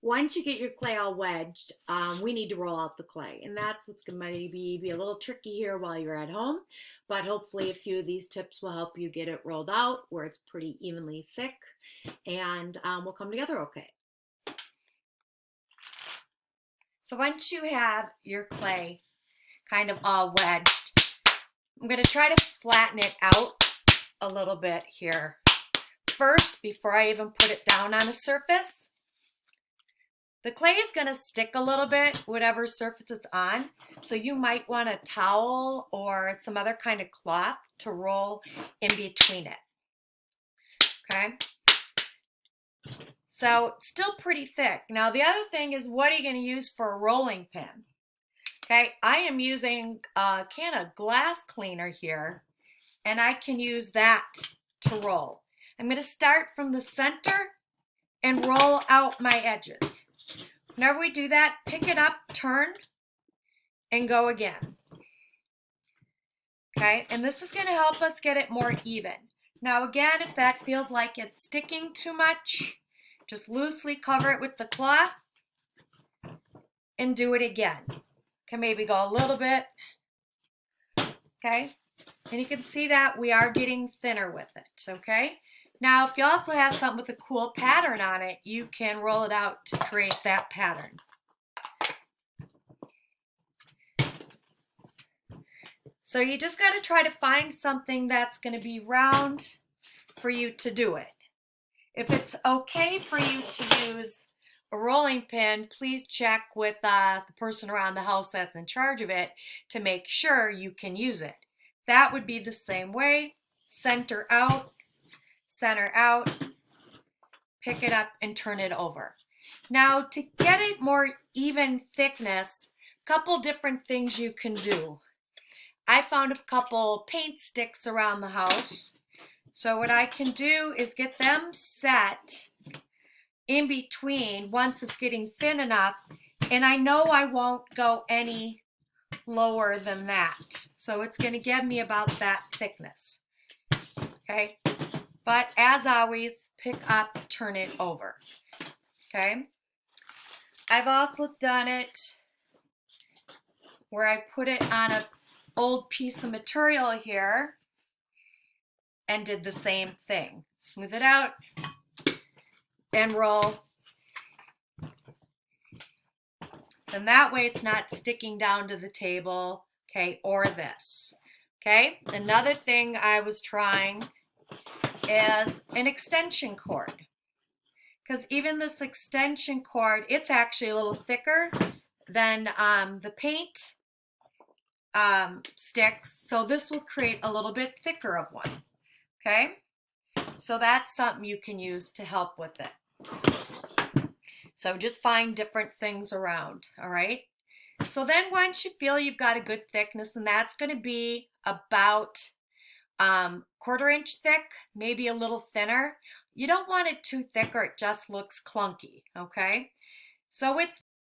Once you get your clay all wedged, we need to roll out the clay. And that's what's going to maybe be a little tricky here while you're at home. But hopefully a few of these tips will help you get it rolled out where it's pretty evenly thick and will come together okay. So once you have your clay kind of all wedged, I'm going to try to flatten it out a little bit here. First, before I even put it down on a surface, the clay is going to stick a little bit, whatever surface it's on. So you might want a towel or some other kind of cloth to roll in between it. Okay. So it's still pretty thick. Now the other thing is, what are you going to use for a rolling pin? Okay, I am using a can of glass cleaner here, and I can use that to roll. I'm going to start from the center and roll out my edges. Whenever we do that, pick it up, turn, and go again. Okay, and this is going to help us get it more even. Now again, if that feels like it's sticking too much, just loosely cover it with the cloth and do it again. Can maybe go a little bit. Okay, and you can see that we are getting thinner with it. Okay, now if you also have something with a cool pattern on it, you can roll it out to create that pattern. So you just got to try to find something that's going to be round for you to do it. If it's okay for you to use a rolling pin, please check with the person around the house that's in charge of it to make sure you can use it. That would be the same way. Center out, pick it up and turn it over. Now to get it more even thickness, a couple different things you can do. I found a couple paint sticks around the house. So what I can do is get them set in between once it's getting thin enough, and I know I won't go any lower than that. So it's going to give me about that thickness. Okay, but as always, pick up, turn it over. Okay, I've also done it where I put it on an old piece of material here and did the same thing. Smooth it out and roll. And that way it's not sticking down to the table, okay, or this. Okay, another thing I was trying is an extension cord. Because even this extension cord, it's actually a little thicker than the paint sticks. So this will create a little bit thicker of one. Okay, so that's something you can use to help with it. So just find different things around, all right? So then once you feel you've got a good thickness, and that's going to be about 1/4 inch thick, maybe a little thinner. You don't want it too thick or it just looks clunky, okay? So with